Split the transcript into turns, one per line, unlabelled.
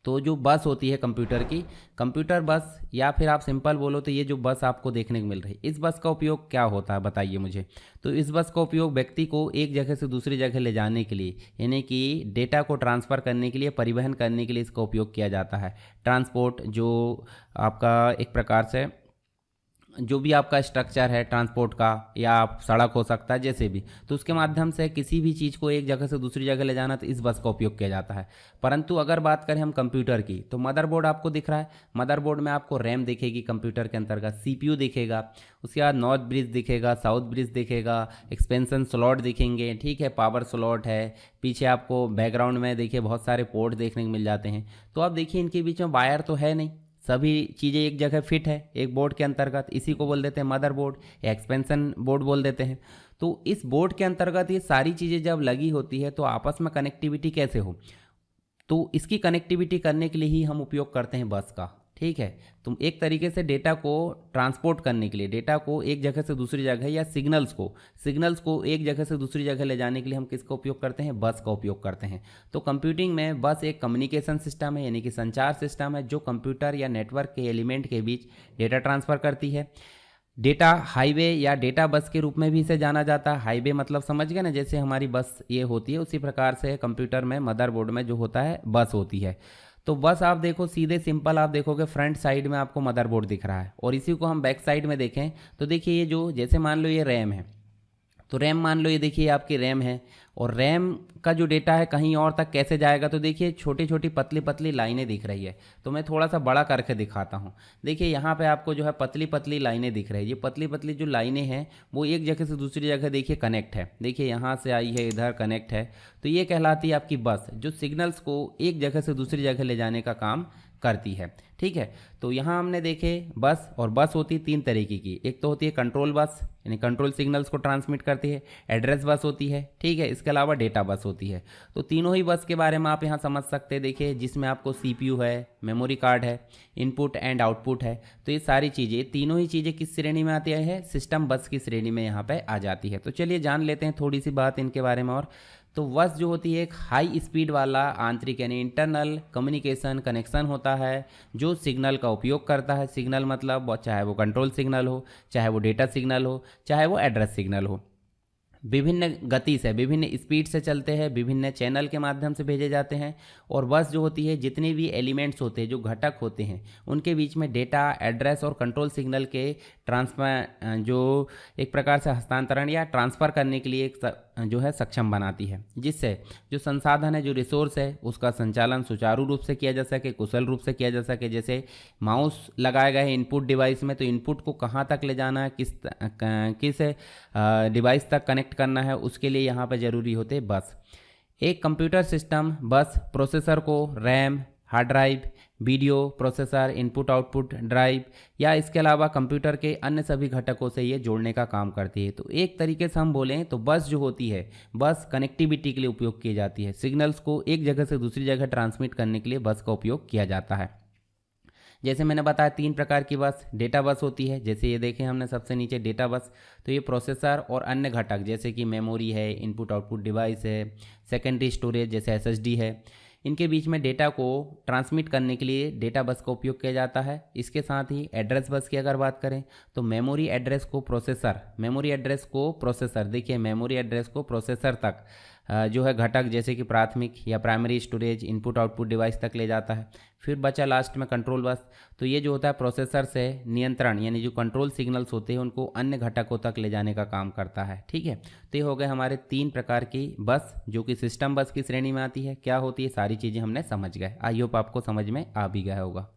तो जो बस होती है कंप्यूटर की, कंप्यूटर बस, या फिर आप सिंपल बोलो तो ये जो बस आपको देखने को मिल रही है, इस बस का उपयोग क्या होता है बताइए मुझे। तो इस बस का उपयोग व्यक्ति को एक जगह से दूसरी जगह ले जाने के लिए, यानी कि डेटा को ट्रांसफ़र करने के लिए, परिवहन करने के लिए इसका उपयोग किया जाता है। ट्रांसपोर्ट जो आपका एक प्रकार से जो भी आपका स्ट्रक्चर है ट्रांसपोर्ट का, या आप सड़क हो सकता है जैसे भी, तो उसके माध्यम से किसी भी चीज़ को एक जगह से दूसरी जगह ले जाना तो इस बस का उपयोग किया जाता है। परंतु अगर बात करें हम कंप्यूटर की, तो मदरबोर्ड आपको दिख रहा है, मदरबोर्ड में आपको रैम दिखेगी कंप्यूटर के अंतर्गत, सीपीयू दिखेगा, उसके बाद नॉर्थ ब्रिज दिखेगा, साउथ ब्रिज दिखेगा, एक्सपेंशन स्लॉट दिखेंगे, ठीक है, पावर स्लॉट है, पीछे आपको बैकग्राउंड में देखिए बहुत सारे पोर्ट देखने को मिल जाते हैं। तो आप देखिए इनके बीच में वायर तो है नहीं, सभी चीज़ें एक जगह फिट है एक बोर्ड के अंतर्गत, इसी को बोल देते हैं मदर बोर्ड या एक्सपेंशन बोर्ड बोल देते हैं। तो इस बोर्ड के अंतर्गत ये सारी चीज़ें जब लगी होती है तो आपस में कनेक्टिविटी कैसे हो, तो इसकी कनेक्टिविटी करने के लिए ही हम उपयोग करते हैं बस का, ठीक है। तो एक तरीके से डेटा को ट्रांसपोर्ट करने के लिए, डेटा को एक जगह से दूसरी जगह, या सिग्नल्स को एक जगह से दूसरी जगह ले जाने के लिए हम किसका उपयोग करते हैं, बस का उपयोग करते हैं। तो कंप्यूटिंग में बस एक कम्युनिकेशन सिस्टम है, यानी कि संचार सिस्टम है, जो कंप्यूटर या नेटवर्क के एलिमेंट के बीच डेटा ट्रांसफ़र करती है। डेटा हाईवे या डेटा बस के रूप में भी इसे जाना जाता है। हाईवे मतलब समझ गए ना, जैसे हमारी बस ये होती है, उसी प्रकार से कंप्यूटर में मदरबोर्ड में जो होता है बस होती है। तो बस आप देखो सीधे सिंपल, आप देखोगे फ्रंट साइड में आपको मदरबोर्ड दिख रहा है, और इसी को हम बैक साइड में देखें तो देखिए ये जो, जैसे मान लो ये रैम है, तो रैम मान लो ये देखिए आपकी रैम है, और रैम का जो डेटा है कहीं और तक कैसे जाएगा, तो देखिए छोटी छोटी पतली पतली लाइनें दिख रही है। तो मैं थोड़ा सा बड़ा करके दिखाता हूँ। देखिए यहाँ पे आपको जो है पतली पतली लाइनें दिख रही है, ये पतली पतली जो लाइनें हैं वो एक जगह से दूसरी जगह देखिए कनेक्ट है, देखिए यहाँ से आई है इधर कनेक्ट है। तो ये कहलाती है आपकी बस, जो सिग्नल्स को एक जगह से दूसरी जगह ले जाने का काम करती है, ठीक है। तो यहाँ हमने देखे बस, और बस होती है तीन तरीके की, एक तो होती है कंट्रोल बस, यानी कंट्रोल सिग्नल्स को ट्रांसमिट करती है, एड्रेस बस होती है, ठीक है, इसके अलावा डेटा बस होती है। तो तीनों ही बस के बारे में आप यहाँ समझ सकते हैं। देखिए जिसमें आपको सीपीयू है, मेमोरी कार्ड है, इनपुट एंड आउटपुट है, तो ये सारी चीज़ें, तीनों ही चीज़ें किस श्रेणी में आती है, सिस्टम बस की श्रेणी में यहाँ पे आ जाती है। तो चलिए जान लेते हैं थोड़ी सी बात इनके बारे में। और तो बस जो होती है एक हाई स्पीड वाला आंतरिक यानी इंटरनल कम्युनिकेशन कनेक्शन होता है, जो सिग्नल का उपयोग करता है। सिग्नल मतलब चाहे वो कंट्रोल सिग्नल हो, चाहे वो डेटा सिग्नल हो, चाहे वो एड्रेस सिग्नल हो, विभिन्न गति से, विभिन्न स्पीड से चलते हैं, विभिन्न चैनल के माध्यम से भेजे जाते हैं। और बस जो होती है जितने भी एलिमेंट्स होते हैं, जो घटक होते हैं, उनके बीच में डेटा, एड्रेस और कंट्रोल सिग्नल के ट्रांसफर, जो एक प्रकार से हस्तांतरण या ट्रांसफ़र करने के लिए एक जो है सक्षम बनाती है, जिससे जो संसाधन है, जो रिसोर्स है, उसका संचालन सुचारू रूप से किया जा सके, कुशल रूप से किया जा सके। जैसे माउस लगाया गया है इनपुट डिवाइस में, तो इनपुट को कहाँ तक ले जाना है, किस डिवाइस तक कनेक्ट करना है, उसके लिए यहाँ पर ज़रूरी होते बस। एक कंप्यूटर सिस्टम बस प्रोसेसर को RAM, hard drive, video processor, input output drive या इसके अलावा कंप्यूटर के अन्य सभी घटकों से ये जोड़ने का काम करती है। तो एक तरीके से हम बोलें तो बस जो होती है, बस कनेक्टिविटी के लिए उपयोग की जाती है। सिग्नल्स को एक जगह से दूसरी जगह ट्रांसमिट करने के लिए बस का उपयोग किया जाता है। जैसे मैंने बताया तीन प्रकार की बस, डेटा बस होती है, जैसे ये देखें हमने सबसे नीचे डेटा बस, तो ये प्रोसेसर और अन्य घटक जैसे कि मेमोरी है, इनपुट आउटपुट डिवाइस है, सेकेंडरी स्टोरेज जैसे एसएसडी है, इनके बीच में डेटा को ट्रांसमिट करने के लिए डेटा बस का उपयोग किया जाता है। इसके साथ ही एड्रेस बस की अगर बात करें तो मेमोरी एड्रेस को प्रोसेसर, देखिए मेमोरी एड्रेस को प्रोसेसर तक जो है घटक जैसे कि प्राथमिक या primary storage, input output device तक ले जाता है। फिर बचा लास्ट में कंट्रोल बस, तो ये जो होता है प्रोसेसर से नियंत्रण यानी जो कंट्रोल सिग्नल्स होते हैं उनको अन्य घटकों तक ले जाने का काम करता है, ठीक है। तो ये हो गए हमारे तीन प्रकार की बस जो कि सिस्टम बस की श्रेणी में आती है। क्या होती है सारी चीज़ें हमने समझ गए। आई होप आपको समझ में आ भी गया होगा।